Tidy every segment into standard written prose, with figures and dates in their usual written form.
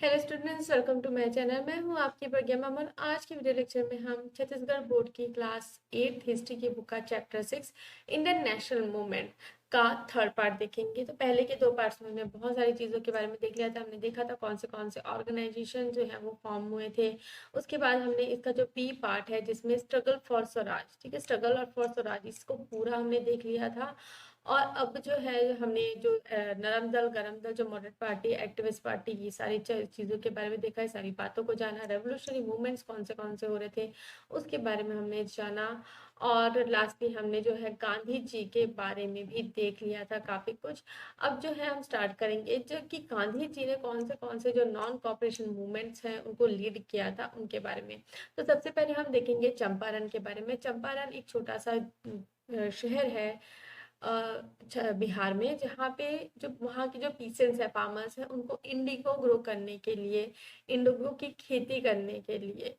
Hello students, welcome to my channel. मैं हूं आपकी प्रज्ञा ममन। आज की वीडियो लेक्चर में हम छत्तीसगढ़ बोर्ड की क्लास 8 हिस्ट्री की बुक का चैप्टर 6 इंडियन नेशनल मूवमेंट का थर्ड पार्ट देखेंगे। तो पहले के दो पार्ट्स में हमने बहुत सारी चीज़ों के बारे में देख लिया था। हमने देखा था कौन से ऑर्गेनाइजेशन जो है वो फॉर्म हुए थे। उसके बाद हमने इसका जो पी पार्ट है जिसमें स्ट्रगल फॉर स्वराज, ठीक है, स्ट्रगल और फॉर स्वराज, इसको पूरा हमने देख लिया था। और अब जो है हमने जो नरम दल गरम दल, जो मॉडरेट पार्टी, एक्टिविस्ट पार्टी, ये सारी चीज़ों के बारे में देखा है, सारी बातों को जाना। रेवोल्यूशनरी मूवमेंट्स कौन से हो रहे थे उसके बारे में हमने जाना। और लास्टली हमने जो है गांधी जी के बारे में भी देख लिया था काफ़ी कुछ। अब जो है हम स्टार्ट करेंगे जो कि गांधी जी ने कौन से जो नॉन कॉपरेशन मूवमेंट्स हैं उनको लीड किया था उनके बारे में। तो सबसे पहले हम देखेंगे चंपारण के बारे में। चंपारण एक छोटा सा शहर है बिहार में, जहाँ पे जो वहाँ की जो पीसेंट्स है, फार्मर्स है, उनको इंडिगो ग्रो करने के लिए, इंडिगो की खेती करने के लिए,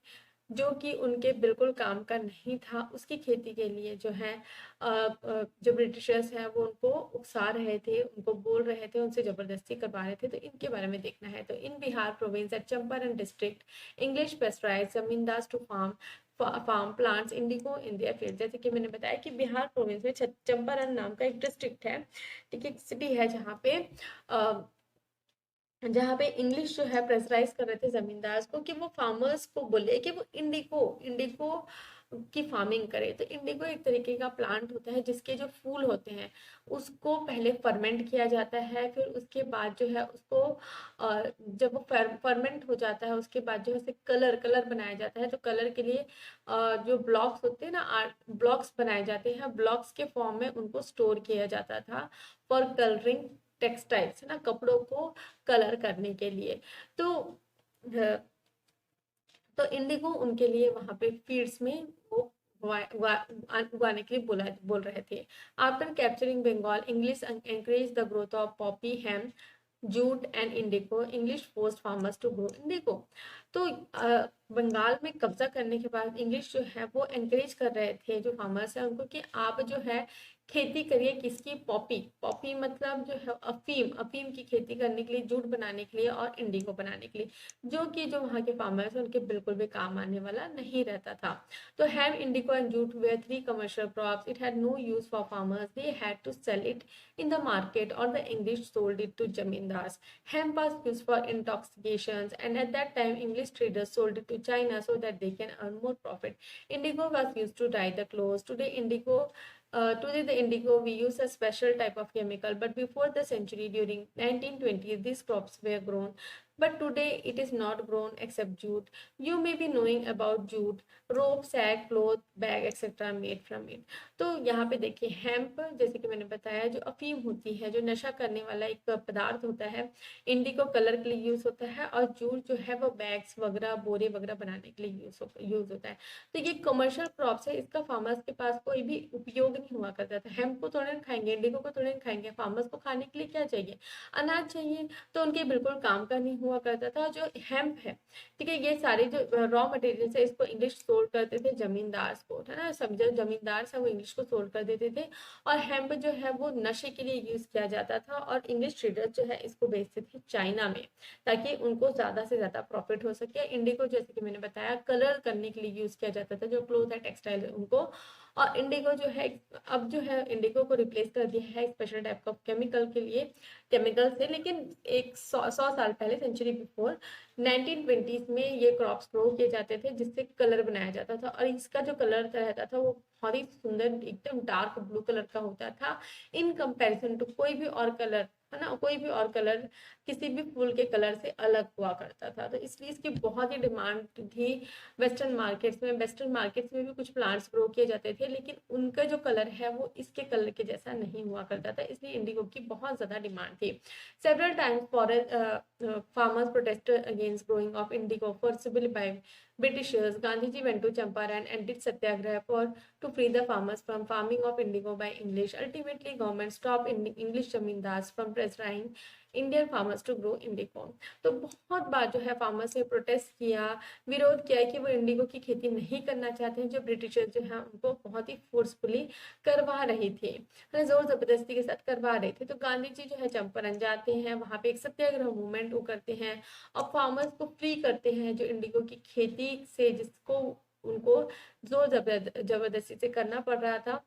जो कि उनके बिल्कुल काम का नहीं था, उसकी खेती के लिए जो है जो ब्रिटिशर्स हैं वो उनको उकसा रहे थे, उनको बोल रहे थे, उनसे जबरदस्ती करवा रहे थे। तो इनके बारे में देखना है। तो in Bihar province at Champaran district, English pressurised zamindars to farm plants indigo in their field. जैसे कि मैंने बताया कि बिहार प्रोविंस में चंपारण नाम का एक डिस्ट्रिक्ट है, ठीक है, सिटी है, जहाँ पे इंग्लिश जो है प्रेशराइज कर रहे थे जमींदार को कि वो फार्मर्स को बोले कि वो इंडिगो इंडिगो की फार्मिंग करे। तो इंडिगो एक तरीके का प्लांट होता है जिसके जो फूल होते हैं उसको पहले फर्मेंट किया जाता है, फिर उसके बाद जो है उसको जब वो फर्मेंट हो जाता है उसके बाद जो है उसे कलर कलर बनाया जाता है। तो कलर के लिए जो ब्लॉक्स होते हैं ना, आर्ट ब्लॉक्स बनाए जाते हैं, ब्लॉक्स के फॉर्म में उनको स्टोर किया जाता था फॉर कलरिंग टेक्सटाइल्स, है ना, कपड़ों को कलर करने के लिए। तो तो इंडिगो उनके लिए वहां पे फील्ड्स में वो उगाने के लिए बोल रहे थे। After capturing Bengal, English encourage the growth of poppy, hemp, jute and indigo. English forced farmers to grow indigo. तो बंगाल में कब्जा करने के बाद इंग्लिश जो है वो एनकरेज कर रहे थे जो फार्मर्स हैं उनको कि आप जो है खेती करिए, किसकी, पॉपी। पॉपी मतलब जो है अफीम, अफीम की खेती करने के लिए, जूट बनाने के लिए और इंडिगो बनाने के लिए, जो कि जो वहाँ के फार्मर्स हैं उनके बिल्कुल भी काम आने वाला नहीं रहता था। तो हैव, indigo and jute were three commercial crops. It had no use for farmers, they had to sell it in the market, or the English sold it to zamindars. Hemp was used for intoxications, and at that time English traders sold it to China so that they can earn more profit. Indigo was used to dye the clothes. Today the indigo we use a special type of chemical, but before the century, during 1920s, these crops were grown. But today it is not grown except jute. You may be knowing about jute, rope, sack, cloth, bag, etc. made from it. तो यहाँ पे देखिए hemp, जैसे कि मैंने बताया, जो अफीम होती है, जो नशा करने वाला एक पदार्थ होता है, इंडिगो कलर के लिए यूज होता है, और जूट जो है वो बैग्स वगैरह, बोरे वगैरह बनाने के लिए यूज होता है। तो ये कमर्शियल क्रॉप्स है, इसका फार्मर्स के पास कोई भी उपयोग नहीं हुआ करता था। हेम्प को थोड़े खाएंगे, इंडिगो को थोड़े खाएंगे, फार्मर्स को खाने के लिए क्या चाहिए, अनाज चाहिए। तो उनके बिल्कुल काम का नहीं हुआ करता था। जो हेम्प है, ठीक है, ये सारे जो रॉ मटेरियल है इसको इंग्लिश सोल्ड करते थे जमींदार को, है ना, समझो, जमींदार है वो इंग्लिश को सोल्ड कर देते थे। और हेम्प जो है वो नशे के लिए यूज किया जाता था, और इंग्लिश ट्रेडर्स जो है इसको बेचते थे चाइना में, ताकि उनको ज्यादा से ज्यादा प्रॉफिट हो सके। इंडिगो जैसे कि मैंने बताया कलर करने के लिए यूज किया जाता था, जो क्लोथ है, टेक्सटाइल है, उनको। और इंडिगो जो है अब जो है इंडिगो को रिप्लेस कर दिया है स्पेशल टाइप का केमिकल के लिए, केमिकल से। लेकिन एक सौ साल पहले, सेंचुरी बिफोर 1920s में ये क्रॉप्स ग्रो किए जाते थे जिससे कलर बनाया जाता था, और इसका जो कलर रहता था वो बहुत ही सुंदर, एकदम डार्क ब्लू कलर का होता था, इन कंपैरिजन टू कोई भी और कलर, है ना, कोई भी और कलर किसी भी फूल के कलर से अलग हुआ करता था। तो इसलिए इसकी बहुत ही डिमांड थी वेस्टर्न मार्केट्स में भी कुछ प्लांट्स ग्रो किए जाते थे, लेकिन उनका जो कलर है वो इसके कलर के जैसा नहीं हुआ करता था, इसलिए इंडिगो की बहुत ज्यादा डिमांड थी। Several times forest farmers protested against growing of indigo forcibly by Britishers. Gandhiji went to Champaran and did satyagraha to free the farmers from farming of indigo by English. Ultimately, government stopped English zamindars from pressurizing Indian farmers to grow indigo. तो बहुत बार जो है farmers ने protest किया, विरोध किया कि वो इंडिगो की खेती नहीं करना चाहते हैं, जो ब्रिटिशर्स जो है उनको बहुत ही फोर्सफुली करवा रहे थे, जोर जबरदस्ती के साथ करवा रहे थे। तो गांधी जी जो है चंपारण जाते हैं, वहां पे एक सत्याग्रह मूवमेंट वो करते हैं और फार्मर्स को फ्री करते हैं जो इंडिगो की खेती से, जिसको उनको जोर जबरदस्ती से करना पड़ रहा था।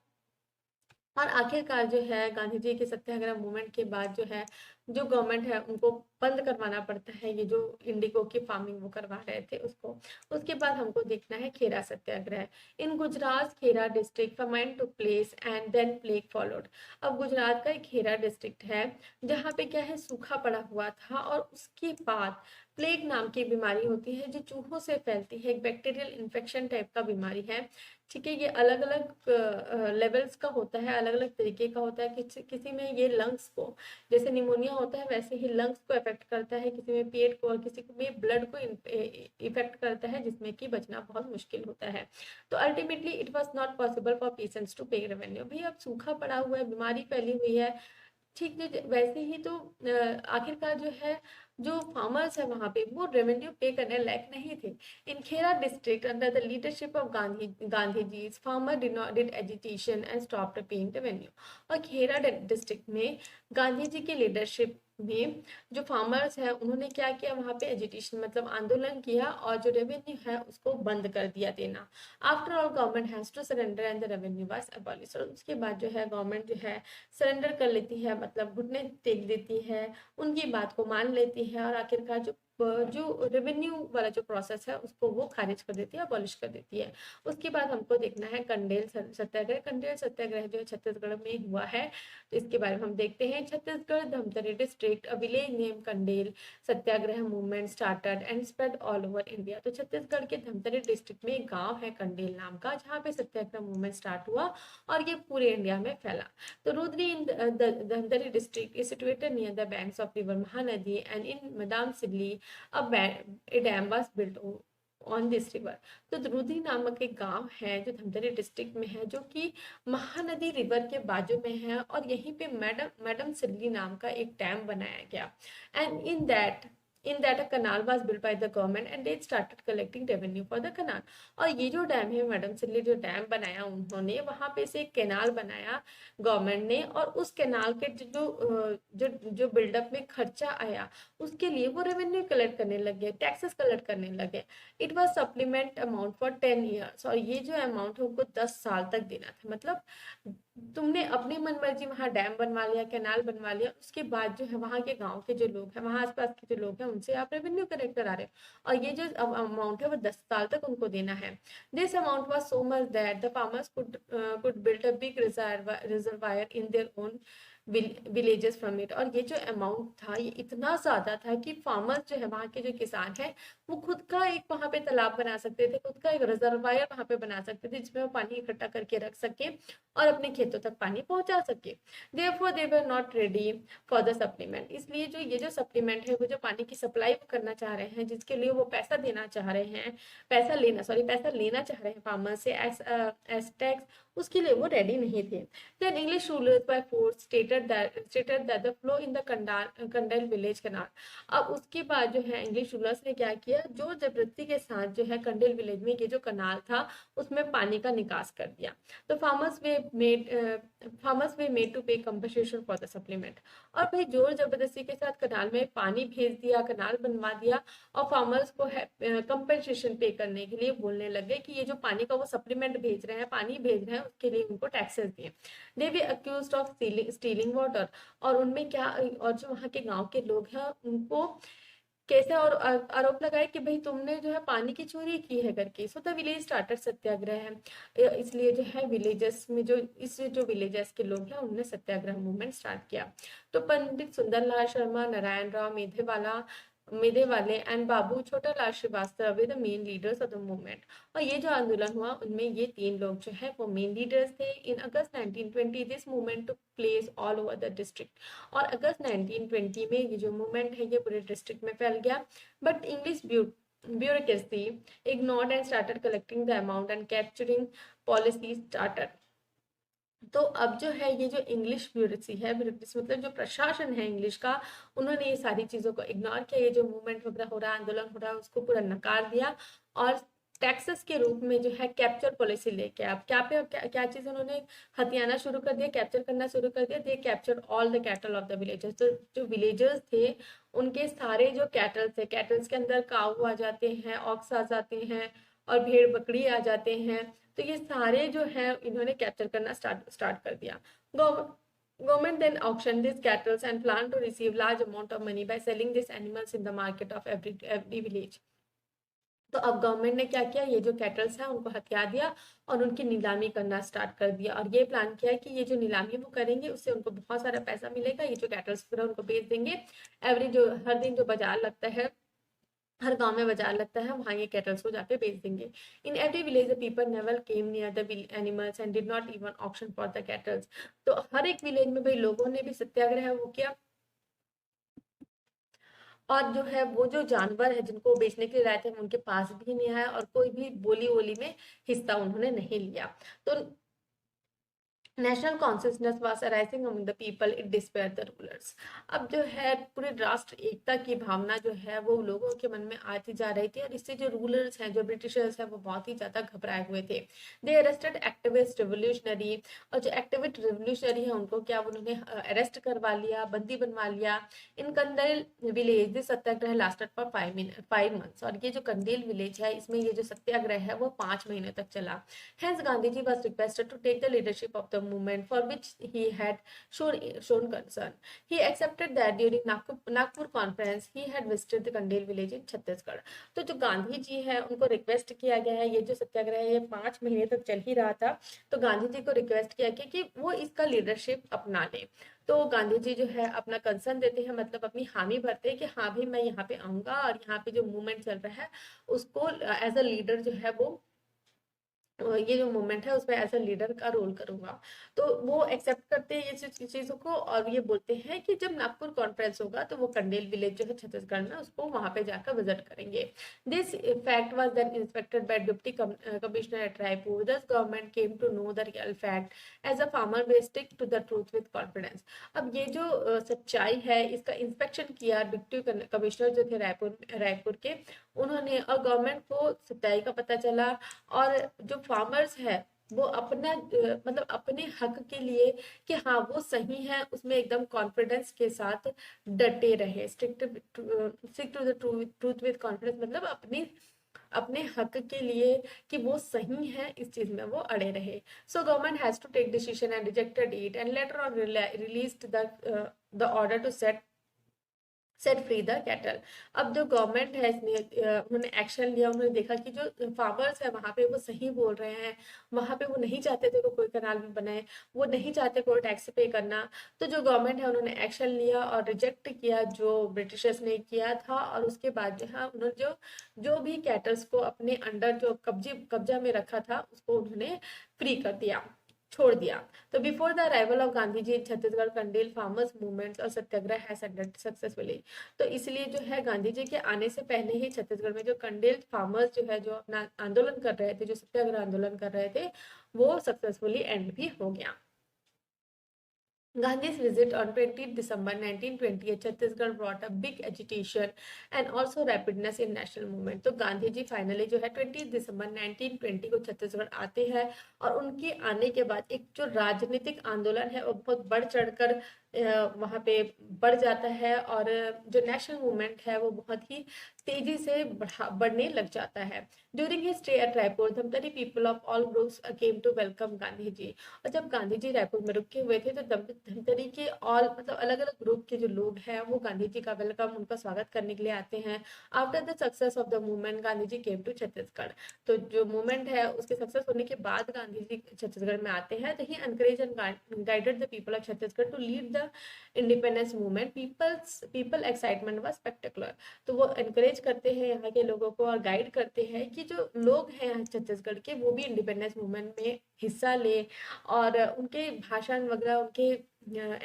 और आखिरकार जो है गांधी जी के सत्याग्रह मूवमेंट के बाद जो है जो गवर्नमेंट है उनको बंद करवाना पड़ता है, ये जो इंडिगो की फार्मिंग वो करवा रहे थे उसको। उसके बाद हमको देखना है Kheda Satyagraha. In Gujarat Kheda district famine took place and then plague followed. अब गुजरात का एक खेरा डिस्ट्रिक्ट है जहाँ पे क्या है सूखा पड़ा हुआ था, और उसके बाद प्लेग नाम की बीमारी होती है जो चूहों से फैलती है, एक बैक्टीरियल इन्फेक्शन टाइप का बीमारी है। ठीक है, ये अलग अलग लेवल्स का होता है, अलग अलग तरीके का होता है। किसी में ये लंग्स को, जैसे निमोनिया होता है वैसे ही लंग्स को इफेक्ट करता है, किसी में पेट को, और किसी में ब्लड को इफेक्ट करता है, जिसमें कि बचना बहुत मुश्किल होता है। तो ultimately it was not possible for patients to pay revenue. भाई अब सूखा पड़ा हुआ है, बीमारी फैली हुई है, ठीक है, वैसे ही तो आखिरकार जो है जो फार्मर्स है वहां पे वो रेवेन्यू पे करने लायक नहीं थे। In Kheda district under the leadership of Gandhi ji farmer did agitation and stopped paying revenue. और खेरा डिस्ट्रिक्ट में गांधी जी की लीडरशिप में जो फार्मर्स है उन्होंने क्या किया, वहां पे एजिटेशन मतलब आंदोलन किया और जो रेवेन्यू है उसको बंद कर दिया देना। After all government has to surrender and the revenue was abolished. और उसके बाद जो है गवर्नमेंट जो है सरेंडर कर लेती है, मतलब घुटने टेक देती है, उनकी बात को मान लेती है, और आखिरकार जो रेवेन्यू वाला जो प्रोसेस है उसको वो खारिज कर देती है, अबॉलिश कर देती है। उसके बाद हमको देखना है कंडेल सत्याग्रह। कंडेल सत्याग्रह जो है छत्तीसगढ़ में हुआ है, तो इसके बारे में हम देखते हैं। Chhattisgarh Dhamtari district a village name Kandel Satyagraha movement started and spread all over India. तो छत्तीसगढ़ के धमतरी डिस्ट्रिक्ट में एक गाँव है कंडेल नाम का, जहाँ पे सत्याग्रह मूवमेंट स्टार्ट हुआ और ये पूरे इंडिया में फैला। तो Rudri in the Dhandari district is situated near the banks of river Mahanadi, and in Madam Sidli a dam was built on this river. तो रुद्री नामक एक गांव है जो धमतरी डिस्ट्रिक्ट में है, जो कि महानदी रिवर के बाजू में है, और यहीं पे मैडम सिडली नाम का एक डैम बनाया गया। And in that a canal was built by the government and they started collecting revenue for the canal। और ये जो डैम है मैडम सिल्ली जो डैम बनाया उन्होंने, वहां पे से एक कैनाल बनाया गवर्नमेंट ने, और उस कैनाल के जो बिल्डअप में खर्चा आया उसके लिए वो रेवेन्यू कलेक्ट करने लगे, टैक्सेस कलेक्ट करने लगे। It was supplement amount for 10 years, और ये जो अमाउंट है उनको 10 साल तक देना था। मतलब तुमने अपनी मनमर्जी वहां डैम बनवा लिया, कैनाल बनवा लिया, उसके बाद जो है वहां के गांव के जो लोग हैं, वहां आसपास के जो लोग हैं, उनसे आप रेवेन्यू कलेक्ट करा रहे हो, और ये जो अमाउंट है वो 10 साल तक उनको देना है। This amount was so much that the farmers could build a big reservoir in their own villages from it. और ये जो अमाउंट था ये इतना ज्यादा था कि फार्मर्स जो है वहाँ के जो किसान है वो खुद का एक वहां पे तालाब बना सकते थे, खुद का एक रिजर्वायर वहां पे बना सकते थे, जिसमें वो पानी इकट्ठा करके रख सके और अपने खेतों तक पानी पहुंचा सके। Therefore they were not ready for the supplement. इसलिए जो ये जो सप्लीमेंट है, वो जो पानी की सप्लाई करना चाह रहे हैं, जिसके लिए वो पैसा देना चाह रहे हैं, पैसा लेना चाह रहे हैं फार्मर से एज टैक्स, उसके लिए वो रेडी नहीं थे। Then English rulers by force stated that the flow in the Kandel village canal. अब उसके बाद जो है इंग्लिश रूलर्स ने क्या किया, जोर जबरदस्ती के साथ जो है कंडेल विलेज में ये जो कनाल था उसमें पानी का निकास कर दिया। तो farmers were made to pay compensation for the supplement। और भाई जोर जबरदस्ती के साथ कनाल में पानी भेज दिया, कनाल बनवा दिया, और फार्मर्स को कंपनसेशन पे करने के लिए बोलने लगे कि ये जो पानी का वो सप्लीमेंट भेज रहे हैं, पानी भेज रहे हैं, उसके लिए उनको टैक्सेस दिए। दे वे अक्यूज्ड ऑफ स्टीलिंग वाटर। और उनमें क्या, और जो वहाँ के गांव के लोग हैं उनको कैसे और आरोप लगाए कि भाई तुमने जो है पानी की चोरी की है करके। सो द विलेज स्टार्टर सत्याग्रह है, इसलिए जो है विलेजेस में जो विलेजेस के लोग हैं उन्होंने सत्याग्रह मूवमेंट स्टार्ट किया। तो Pandit Sundarlal Sharma, Narayan Rao Meghawale and Babu Chhotalal Shrivastava were the main leaders of the movement. और ये जो आंदोलन हुआ उनमें ये 3 लोग जो है वो मेन लीडर्स थे। इन अगस्त 1920 this movement took place all over the district. और अगस्त 1920 में ये जो मूवमेंट है ये पूरे डिस्ट्रिक्ट में फैल गया। But English bureaucracy ignored and started collecting the amount and capturing policy started। तो अब जो है ये जो इंग्लिश ब्यूरोक्रेसी है, ब्यूरोक्रेसी मतलब जो प्रशासन है इंग्लिश का, उन्होंने ये सारी चीज़ों को इग्नोर किया। ये जो मूवमेंट वगैरह हो रहा है, आंदोलन हो रहा है, उसको पूरा नकार दिया और टैक्सेस के रूप में जो है कैप्चर पॉलिसी लेके अब क्या चीज़ उन्होंने हथियाना शुरू कर दिया, कैप्चर करना शुरू कर दिया। They capture all the cattle of the villagers. तो जो विलेजर्स थे उनके सारे जो कैटल थे, कैटल्स के अंदर काऊ आ जाते हैं, ऑक्स आ जाते हैं और भेड़ बकरी आ जाते हैं। तो ये सारे जो है इन्होंने कैप्चर करना स्टार्ट कर दिया। Government then auctioned these cattle and planned to receive large amount of money by selling these animals in the market of every village. तो अब गवर्नमेंट ने क्या किया, ये जो कैटल्स हैं उनको हथिया दिया और उनकी नीलामी करना स्टार्ट कर दिया। और ये प्लान किया कि ये जो नीलामी वो करेंगे उससे उनको बहुत सारा पैसा मिलेगा। ये जो कैटल्स पूरा उनको बेच देंगे। एवरी जो हर दिन जो बाजार लगता है, हर गांव में बाजार लगता है, वहां ये कैटल्स को जाके बेच देंगे। In every village the people never came near the animals and did not even auction for the kettles. तो हर एक विलेज में भाई लोगों ने भी सत्याग्रह वो किया और जो है वो जो जानवर है जिनको वो बेचने के लिए लाए थे उनके पास भी नहीं आया और कोई भी बोली वोली में हिस्सा उन्होंने नहीं लिया। तो national consciousness was arising among the people, it despair the rulers. अब जो है पूरे राष्ट्र एकता की भावना जो है वो लोगों के मन में आती जा रही थी और इससे जो रूलर्स हैं, जो ब्रिटिशर्स हैं, वो बहुत ही ज्यादा घबराए हुए थे। दे अरेस्टेड एक्टिविस्ट रिवोल्यूशनरी। और जो एक्टिविस्ट रिवोल्यूशनरी है उनको क्या उन्होंने अरेस्ट करवा लिया, बंदी बनवा लिया। In Kandel village this Satyagraha lasted for 5 months. और ये जो कंडेल विलेज है इसमें ये जो सत्याग्रह है वो 5 महीने तक चला। Hence, Gandhiji was requested to take the leadership of the movement, for which he had shown concern. He accepted that during Nagpur conference, he had visited the Kandel village in Chhattisgarh. तो जो गांधी जी है उनको request किया गया है, ये जो सत्याग्रह है ये 5 महीने तक चल ही रहा था, तो गांधी जी को रिक्वेस्ट किया गया कि वो इसका लीडरशिप अपना ले। तो गांधी जी जो है अपना कंसर्न देते हैं, मतलब अपनी हामी भरते हैं कि हाँ भी मैं यहाँ पे आऊंगा और यहाँ पे जो मूवमेंट चल रहा है उसको एज अ लीडर जो है वो ये जो मूवमेंट है उसमें एज अ लीडर का रोल करूंगा। तो वो एक्सेप्ट करते हैं ये चीजों को और ये बोलते हैं कि जब नागपुर कॉन्फ्रेंस होगा तो वो कंडेल विलेज जो है छत्तीसगढ़ में उसको वहां पे जाकर विजिट करेंगे। This fact was then inspected by deputy commissioner at Raipur. Thus government came to know the real fact as a farmer were stick to the truth with confidence. अब ये जो सच्चाई है इसका इंस्पेक्शन किया डिप्टी कमिश्नर जो थे रायपुर के, उन्होंने, और गवर्नमेंट को सच्चाई का पता चला। और जो फार्मर्स है वो अपना मतलब अपने हक के लिए कि हाँ वो सही है उसमें एकदम कॉन्फिडेंस के साथ डटे रहे। Stick to the truth with confidence मतलब अपने हक के लिए कि वो सही है इस चीज में वो अड़े रहे। So government has to take decision and rejected it and later on released the order to set free the cattle. अब जो गवर्नमेंट है इसने उन्होंने एक्शन लिया। उन्होंने देखा कि जो फार्मर्स है वहां पे वो सही बोल रहे हैं, वहां पे वो नहीं चाहते थे कोई कैनाल भी बनाए, वो नहीं चाहते कोई टैक्स पे करना। तो जो गवर्नमेंट है उन्होंने एक्शन लिया और रिजेक्ट किया जो ब्रिटिशर्स ने किया था। और उसके बाद जो है उन्होंने जो भी कैटल्स को अपने अंडर जो कब्जा में रखा था उसको उन्होंने फ्री कर दिया, छोड़ दिया। तो before the arrival of Gandhi ji in Chhattisgarh Kandel farmers movement और सत्याग्रह हैज एंडेड सक्सेसफुली। तो इसलिए जो है गांधी जी के आने से पहले ही छत्तीसगढ़ में जो कंडेल फार्मर्स जो है जो अपना आंदोलन कर रहे थे, जो सत्याग्रह आंदोलन कर रहे थे, वो सक्सेसफुली एंड भी हो गया। Gandhi's visit on 20 December 1920 Chhattisgarh brought a big agitation and also rapidness in national movement। तो गांधी जी फाइनली जो है 20 दिसंबर 1920 को छत्तीसगढ़ आते हैं और उनके आने के बाद एक जो राजनीतिक आंदोलन है वो बहुत बढ़ चढ़कर वहां पे बढ़ जाता है और जो नेशनल मूवमेंट है वो बहुत ही तेजी से बढ़ने लग जाता है। During his stay at Raipur Dhamtari people of all groups came to welcome Gandhi ji. और जब गांधी जी रायपुर में रुके हुए थे तो धमतरी के ऑल मतलब अलग अलग ग्रुप के जो लोग हैं वो गांधी जी का वेलकम, उनका स्वागत करने के लिए आते हैं। After the success of the movement Gandhi ji came to Chhattisgarh. तो जो मूवमेंट है उसके सक्सेस होने के बाद गांधी जी छत्तीसगढ़ में आते हैं। तो he encourage and guided the people of Chhattisgarh to lead the independence movement. People excitement was spectacular. तो वो एनकरेज करते हैं यहाँ के लोगों को और गाइड करते हैं कि जो लोग हैं यहाँ छत्तीसगढ़ के वो भी इंडिपेंडेंस मूवमेंट में हिस्सा ले। और उनके भाषण वगैरह उनके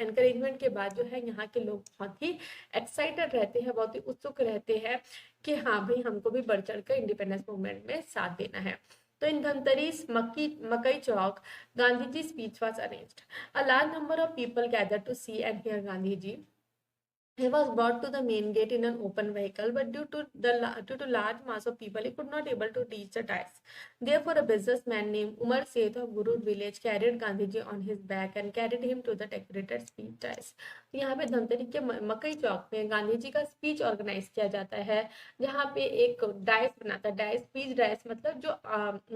एनकरेजमेंट के बाद जो है यहाँ के लोग बहुत ही एक्साइटेड रहते हैं, बहुत ही उत्सुक रहते हैं कि हाँ भाई हमको भी बढ़ चढ़ कर इंडिपेंडेंस मूवमेंट में साथ देना है। तो इन धमतरी मकई चौक Gandhiji's speech was arranged. A large number of people gathered to see and hear Gandhiji. He was brought to the main gate in an open vehicle, but due to large mass of people, he could not able to reach the dais. Therefore, a businessman named Umar Seth of Gurud village carried Gandhiji on his back and carried him to the decorated speech dais. तो यहाँ पे धमतरी के मकई चौक में गांधी जी का speech organise किया जाता है, जहाँ पे एक डाइस बनाता है। डाइस, स्पीच डाइस मतलब जो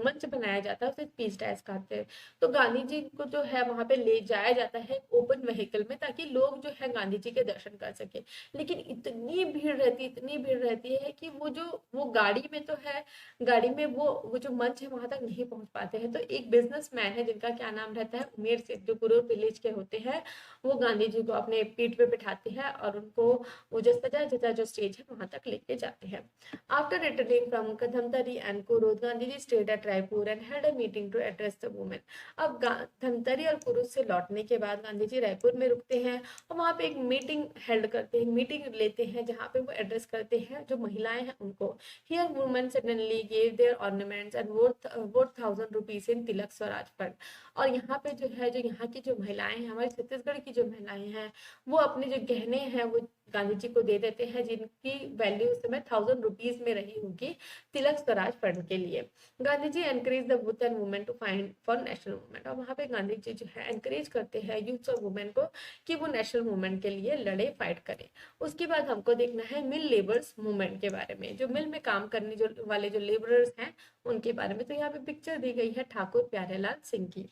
मंच बनाया जाता है उसे स्पीच डाइस कहते हैं। तो गांधी जी को जो है वहां पे ले जाया जाता है ओपन व्हीकल में, ताकि लोग जो है गांधी जी के दर्शन कर सके। लेकिन इतनी भीड़ रहती है कि वो गाड़ी में तो है, गाड़ी में वो जो मंच है वहां तक नहीं पहुंच पाते हैं। तो एक बिजनेसमैन है जिनका क्या नाम रहता है, उमेर सेठ, जो गुरु विलेज के होते हैं, वो गांधी जी को अपने पीठ पे बिठाते हैं और उनको वो जो सजा जो स्टेज है वहां तक लेके जाते हैं। After returning from Dhamtari and Kurud, Gandhi ji stayed at Raipur and had a meeting to address the women. अब धमतरी और कुरुद से लौटने के बाद गांधी जी रायपुर में रुकते हैं और वहां पे एक मीटिंग हेल्ड करते हैं, मीटिंग लेते हैं, जहाँ पे वो एड्रेस करते हैं जो महिलाएं हैं उनको। Here women suddenly gave there ornaments and worth 1000 rupees in Tilak Swaraj fund. और यहाँ पे जो है, जो यहाँ की जो महिलाएं हैं, हमारे छत्तीसगढ़ की जो महिलाएं हैं, वो अपने जो गहने हैं वो गांधी जी को दे देते हैं, जिनकी वैल्यू उस समय 1000 रुपीज में रही होगी तिलक स्वराज फंड के लिए। Gandhi ji encourage the youth and women to find for national movement. और वहां पे गांधी जी जो है एनकरेज करते हैं यूथ और वुमेन को कि वो नेशनल मूवमेंट के लिए लड़े, फाइट करें। उसके बाद हमको देखना है मिल लेबर्स मूवमेंट के बारे में, जो मिल में काम करने वाले जो लेबरर्स हैं उनके बारे में। तो यहाँ पे पिक्चर दी गई है ठाकुर प्यारेलाल सिंह की।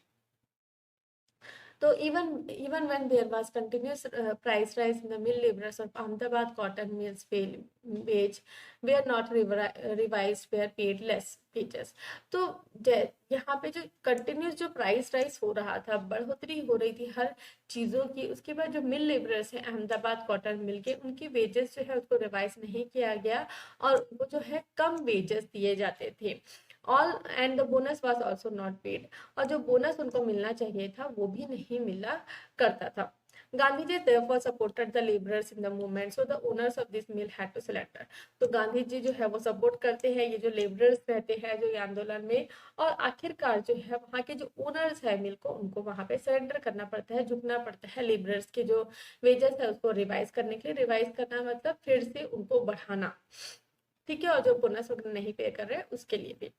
So even when there was continuous price rise in the mill laborers of Ahmedabad cotton mills wage were not revised, were paid less wages. तो यहाँ पे जो कंटिन्यूस जो प्राइस राइज हो रहा था, बढ़ोतरी हो रही थी हर चीजों की, उसके बाद जो मिल लेबरर्स हैं अहमदाबाद कॉटन मिल के, उनकी वेजेस जो है उसको रिवाइज नहीं किया गया और वो जो है कम वेजेस दिए जाते थे। All and the bonus was also not paid. और जो बोनस उनको मिलना चाहिए था वो भी नहीं मिला करता था। Gandhi ji therefore supported the laborers in the movement, so the owners of this mill had to surrender। तो गांधी जी जो है वो सपोर्ट करते हैं ये जो लेबरर्स रहते हैं जो ये आंदोलन में, और आखिरकार जो है वहाँ के जो ओनर्स है मिल को, उनको वहाँ पे सरेंडर करना पड़ता है, झुकना पड़ता है लेबरर्स के जो वेजेस है उसको रिवाइज करने के लिए। रिवाइज करना मतलब फिर से उनको बढ़ाना, ठीक है, और जो बोनस नहीं पे कर रहे उसके लिए भी।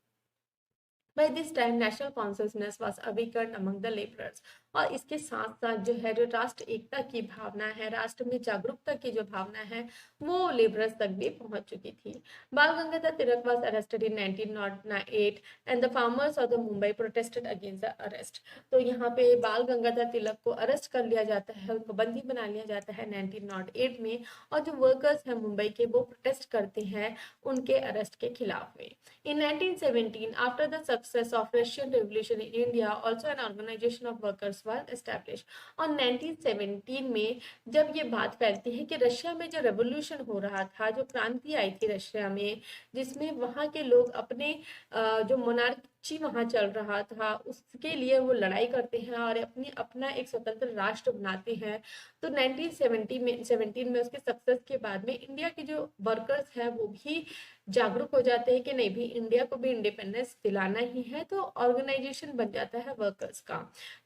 By this time, national consciousness was awakened among the laborers। और इसके साथ साथ जो है जो राष्ट्र एकता की भावना है, राष्ट्र में जागरूकता की जो भावना है वो लेबरर्स तक भी पहुंच चुकी थी। बाल Gangadhar Tilak was arrested in 1908 and the farmers of the Mumbai protested against the arrest। तो यहाँ पे बाल गंगाधर तिलक को अरेस्ट कर लिया जाता है, उनको बंदी बना लिया जाता है 1908 में, और जो वर्कर्स हैं मुंबई के वो प्रोटेस्ट करते हैं उनके अरेस्ट के खिलाफ में। In 1917, after the success of Russian Revolution in India, also an organization of workers was established। और 1917 में जब ये बात फैलती है कि रशिया में जो रेवोल्यूशन हो रहा था, जो क्रांति आई थी रशिया में, जिसमें वहाँ के लोग अपने जो मोनार्ची वहाँ चल रहा था उसके लिए वो लड़ाई करते हैं और अपना एक स्वतंत्र राष्ट्र बनाते हैं। तो 1917 में उसके सक्सेस के बाद में इंडिया के जो वर्कर्स हैं वो भी जागरूक हो जाते हैं कि नहीं भी इंडिया को भी इंडिपेंडेंस दिलाना ही है, तो ऑर्गेनाइजेशन बन जाता है वर्कर्स का।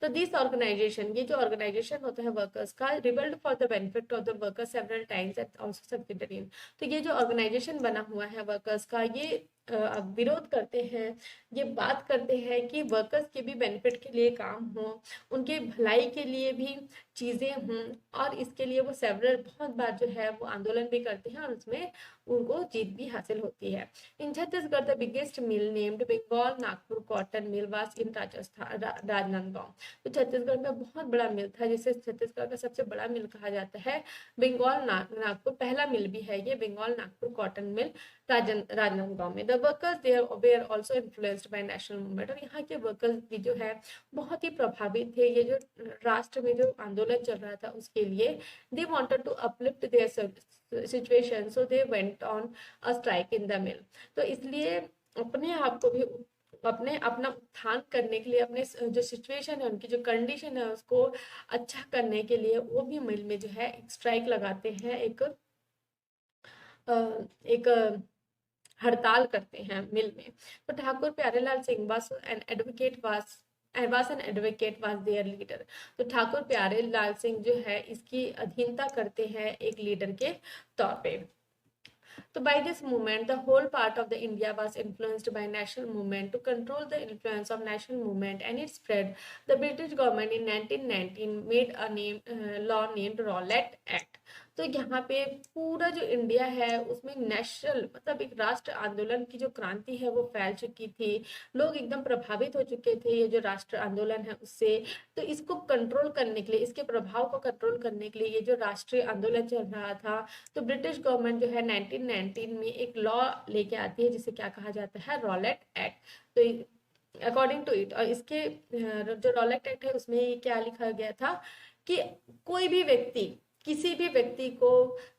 तो दिस ऑर्गेनाइजेशन, ये जो ऑर्गेनाइजेशन होता है वर्कर्स का, rebelled for the benefit of the workers several times and also succeeded in. तो ये जो ऑर्गेनाइजेशन बना हुआ है वर्कर्स का, ये विरोध करते हैं, ये बात करते हैं कि वर्कर्स के भी बेनिफिट के लिए काम हो, उनके भलाई के लिए भी चीजें हों, और इसके लिए वो सेवरल बहुत बार जो है वो आंदोलन भी करते हैं और उसमें उनको जीत भी हासिल होती है। In Chhattisgarh the biggest mill named Bengal Nagpur cotton mill was in Rajasthan Rajnandgaon. तो छत्तीसगढ़ में बहुत बड़ा मिल था जिसे छत्तीसगढ़ का सबसे बड़ा मिल कहा जाता है। बंगाल नागपुर पहला मिल भी है ये, बंगाल नागपुर कॉटन मिल राजनांदगांव में। The workers there were also influenced by national movement. और यहाँ के वर्कर्स भी जो है बहुत ही प्रभावित थे ये जो राष्ट्र में जो आंदोलन चल रहा था उसके लिए। They wanted to uplift their situation, so they went on a strike in the mill. तो इसलिए अपने आप को भी अपना उत्थान करने के लिए, अपने जो सिचुएशन है उनकी जो कंडीशन है उसको अच्छा करने के लिए वो भी मिल में जो है स्ट्राइक लगाते हैं, एक हड़ताल करते हैं मिल में। तो Thakur Pyarelal Singh was an advocate was their leader। तो ठाकुर प्यारेलाल सिंह जो है इसकी अधीनता करते हैं एक लीडर के तौर पे। So by this movement, the whole part of the India was influenced by national movement. To control the influence of national movement and its spread, the British government in 1919 made a law named Rowlatt Act। तो यहाँ पे पूरा जो India है उसमें national मतलब एक राष्ट्र आंदोलन की जो क्रांति है वो फैल चुकी थी। लोग एकदम प्रभावित हो चुके थे ये जो राष्ट्र आंदोलन है उससे। तो इसको कंट्रोल करने के लिए, इसके प्रभाव को कंट्रोल करने के लिए ये जो राष्ट्रीय आंदोलन चल रहा था, तो ब्रिटिश गवर्नमेंट जो है 1919 में एक लॉ लेके आती है जिसे क्या कहा जाता है, रॉलेट एक्ट। तो अकॉर्डिंग टू इट, और इसके जो रॉलेट एक्ट है उसमें ये क्या लिखा गया था कि कोई भी व्यक्ति, किसी भी व्यक्ति को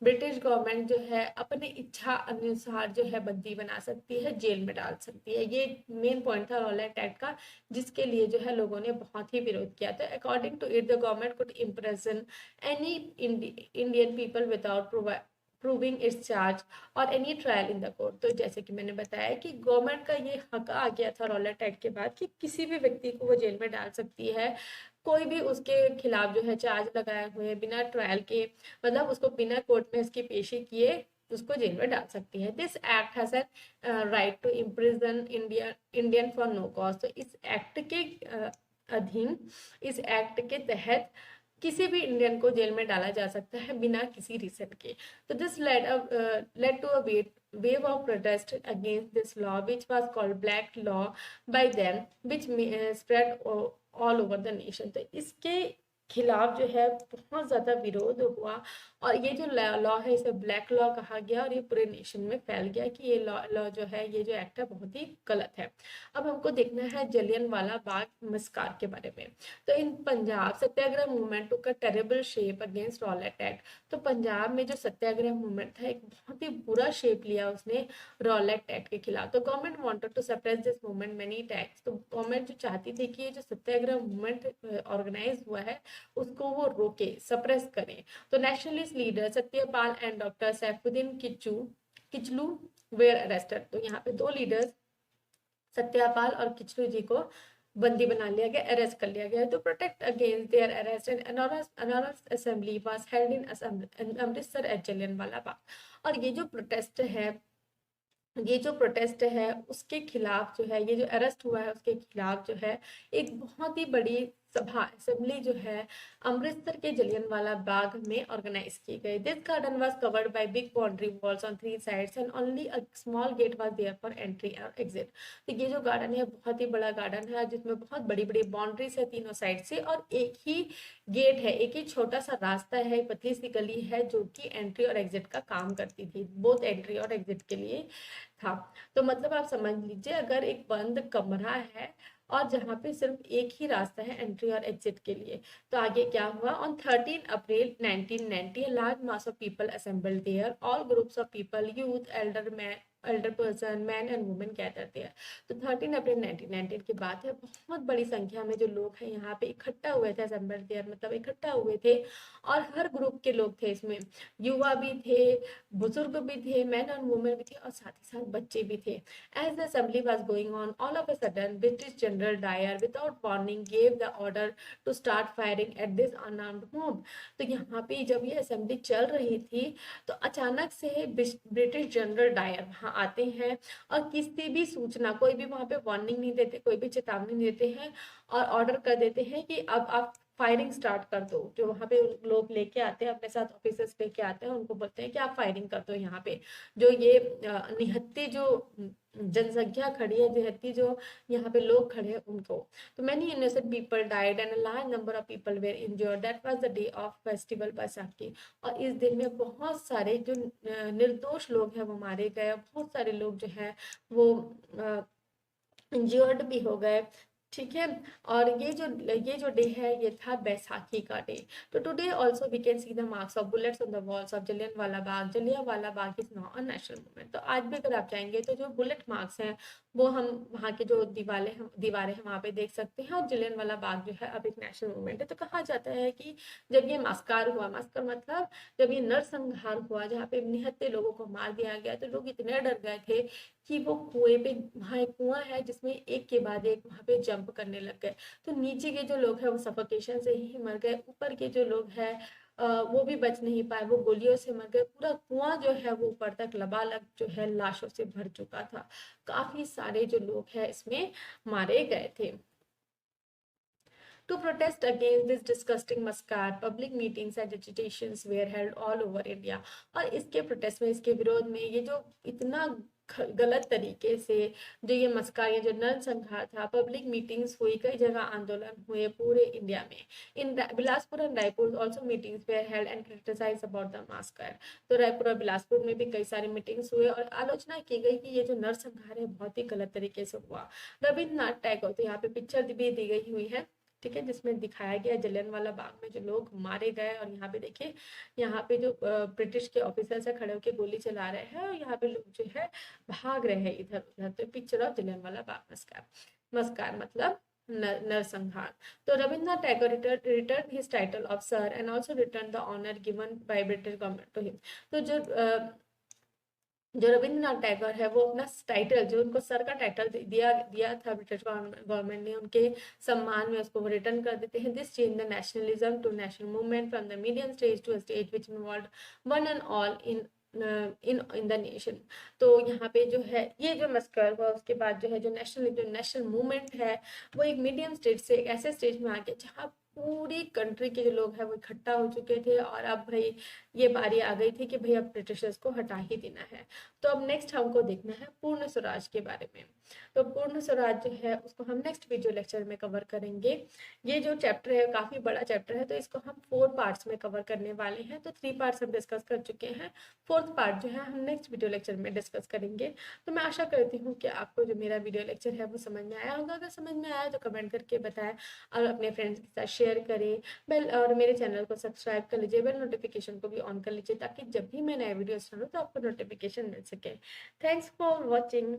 ब्रिटिश गवर्नमेंट जो है अपनी इच्छा अनुसार जो है बंदी बना सकती है, जेल में डाल सकती है। ये मेन पॉइंट था रॉलेट एक्ट का, जिसके लिए जो है लोगों ने बहुत ही विरोध किया था। According to it, the government could imprison any Indian people without proving its charge और any trial in the court. तो जैसे कि मैंने बताया कि गवर्नमेंट का ये हक आ गया था रॉलेट एक्ट के बाद कि किसी भी व्यक्ति को वो जेल में डाल सकती है, कोई भी उसके खिलाफ जो है चार्ज लगाए हुए बिना ट्रायल के, मतलब उसको बिना कोर्ट में इसकी पेशी किए उसको जेल में डाल सकती है। This act has an right to imprison Indian for no cause. तो इस एक्ट के अधीन, इस एक्ट के तहत किसी भी इंडियन को जेल में डाला जा सकता है बिना किसी रीजन के। तो this led to a wave of protest against this law, which was called Black Law by them, which spread all over the nation। तो इसके खिलाफ जो है बहुत ज्यादा विरोध हुआ और ये जो लॉ है इसे ब्लैक लॉ कहा गया और ये पूरे नेशन में फैल गया कि ये लॉ जो है, ये जो एक्ट है बहुत ही गलत है। अब हमको देखना है जलियनवाला बाग मस्कार के बारे में। तो in Punjab Satyagraha movement took a terrible shape against Rowlatt Act. तो पंजाब में जो सत्याग्रह मूवमेंट था एक बहुत ही बुरा शेप लिया उसने रॉलेट एक्ट के खिलाफ। तो government wanted to suppress this movement many times. तो गवर्नमेंट जो चाहती थी कि ये जो सत्याग्रह मूवमेंट ऑर्गेनाइज हुआ है उसको वो रोके, सप्रेस करें। तो nationalist leader Satyapal and doctor Saifuddin Kitchlew were arrested. तो यहाँ पे दो लीडर्स सत्यपाल और किचलू जी को बंदी बना लिया गया, अरेस्ट कर लिया गया। तो protect against their arrest and anonymous assembly was held in Amritsar at Jallianwala Bagh. और ये जो प्रोटेस्ट है उसके खिलाफ जो है, ये जो अरेस्ट हुआ है उसके खिलाफ जो है एक बहुत ही बड़ी सभा असेंबली जो है अमृतसर के जलियांवाला बाग में ऑर्गेनाइज की गई। This garden was covered by big boundary walls on 3 sides and only a small gate was there for entry और एग्जिट। तो ये जो गार्डन है बहुत ही बड़ा गार्डन है जिसमें बहुत बड़ी बड़ी बाउंड्रीज है तीनों साइड से और एक ही गेट है, एक ही छोटा सा रास्ता है, पतली सी गली है जो कि एंट्री और एग्जिट का काम करती थी, बोथ एंट्री और एग्जिट के लिए था। तो मतलब आप समझ लीजिए अगर एक बंद कमरा है और जहाँ पे सिर्फ एक ही रास्ता है एंट्री और एग्जिट के लिए। तो आगे क्या हुआ, on 13 April 1990 a large mass of people assembled there, all groups of people, youth, elder person, men and women gathered there। तो 13 अप्रैल 1919 की बात है, बहुत बड़ी संख्या में जो लोग हैं यहाँ पे इकट्ठा हुए थे, assembled there मतलब इकट्ठा हुए थे और हर ग्रुप के लोग थे इसमें, युवा भी थे, बुजुर्ग भी थे, मैन और वुमेन भी थे और साथ ही साथ बच्चे भी थे। As the assembly was going on, all of a sudden British General Dyer without warning gave the order to start firing at this unarmed mob। तो यहाँ पे जब ये असेंबली चल रही थी तो अचानक से ब्रिटिश जनरल डायर वहाँ आते हैं और किसी भी सूचना, कोई भी वहाँ पे वार्निंग नहीं देते, कोई भी चेतावनी नहीं देते हैं और ऑर्डर कर देते हैं कि अब आप फायरिंग स्टार्ट कर दो। जो वहाँ पे लोग लेके आते हैं अपने साथ, ऑफिसर्स लेके आते हैं, उनको बोलते हैं कि आप फायरिंग कर दो यहाँ पे। जो ये निहत्ती जो जनसंख्या खड़ी है, निहत्ती जो यहाँ पे लोग खड़े हैं उनको। तो many innocent people died and a large number of people were injured. That was the day of festival Baisakhi. और इस दिन में बहुत सारे जो निर्दोष लोग हैं वो मारे गए, बहुत सारे लोग जो है वो इंजर्ड भी हो गए। ठीक है। और ये जो डे है ये था बैसाखी का डे। तो today also we can see the marks of bullets on the walls of Jallianwala Bagh. Jallianwala Bagh is now a national movement. तो आज भी अगर आप जाएंगे तो जो बुलेट मार्क्स हैं वो हम वहाँ के जो दीवारें हैं वहाँ पे देख सकते हैं। और जलियांवाला बाग जो है अब एक नेशनल मूवमेंट है। तो कहा जाता है कि जब ये मस्कर मतलब जब ये नरसंहार हुआ जहाँ पे निहत्थे लोगों को मार दिया गया, तो लोग इतने डर गए थे कि वो कुएं पे, वहाँ एक कुआं है जिसमें एक के बाद एक वहाँ पे जंप करने लग गए। तो नीचे के जो लोग हैं वो सफोकेशन से ही मर गए, ऊपर के जो लोग हैं वो भी बच नहीं पाए, वो गोलियों से मर गए। पूरा कुआं जो है वो ऊपर तक लबालब जो है लाशों से भर चुका था। काफी सारे जो लोग हैं इसमें मारे गए थे। To protest against this disgusting massacre, public meetings and agitations were held all over India। और इसके प्रोटेस्ट में, इसके विरोध में, ये जो इतना गलत तरीके से जो ये मस्कार या जो नरसंहार था, पब्लिक मीटिंग्स हुई, कई जगह आंदोलन हुए पूरे इंडिया में। In Bilaspur and Raipur also meetings were held and criticise about the massacre. तो रायपुर और बिलासपुर में भी कई सारे मीटिंग्स हुए और आलोचना की गई कि ये जो नरसंहार है बहुत ही गलत तरीके से हुआ। रविन्द्रनाथ टैगोर, तो यहाँ पे पिक्चर भी दी गई हुई है, ठीक है, जिसमें दिखाया गया जलियांवाला बाग में जो लोग मारे गए। और यहाँ पे देखिए, यहाँ पे जो ब्रिटिश के ऑफिसर्स है खड़े होकर गोली चला रहे हैं और यहाँ पे लोग जो है भाग रहे हैं इधर उधर। तो picture of Jallianwala Bagh massacre. Massacre मतलब नरसंहार। तो Rabindranath Tagore return his title of sir and also return the honour given by British government to him. तो जो रविंद्रनाथ टैगोर है वो अपना टाइटल, जो उनको सर का टाइटल दिया दिया था ब्रिटिश गवर्नमेंट ने, उनके सम्मान में उसको रिटर्न कर देते हैं। This change the nationalism to national movement from the medium stage to a stage which involve one and all in the nation. तो यहाँ पे जो है ये जो मस्कर हुआ उसके बाद जो है जो नेशनल मूवमेंट है वो एक मीडियम स्टेज से एक ऐसे स्टेज में आ गया जहाँ पूरी कंट्री के जो लोग हैं वो इकट्ठा हो चुके थे। और अब भाई ये बारी आ गई थी कि भाई अब ब्रिटिशर्स को हटा ही देना है। तो अब नेक्स्ट हमको देखना है पूर्ण स्वराज के बारे में। तो पूर्ण स्वराज जो है उसको हम नेक्स्ट वीडियो लेक्चर में कवर करेंगे। ये जो चैप्टर है काफी बड़ा चैप्टर है, तो इसको हम 4 पार्ट्स में कवर करने वाले हैं। तो 3 पार्ट्स हम डिस्कस कर चुके हैं, 4th पार्ट जो है हम नेक्स्ट वीडियो लेक्चर में डिस्कस करेंगे। तो मैं आशा करती हूँ कि आपको जो मेरा वीडियो लेक्चर है वो समझ में आया होगा। अगर समझ में आया तो कमेंट करके बताएं और अपने फ्रेंड्स के साथ शेयर करें। बेल और मेरे चैनल को सब्सक्राइब कर लीजिए, बेल नोटिफिकेशन को भी ऑन कर लीजिए ताकि जब भी मैं नया वीडियो डालूँ तो आपको नोटिफिकेशन मिल सके। Thanks for watching.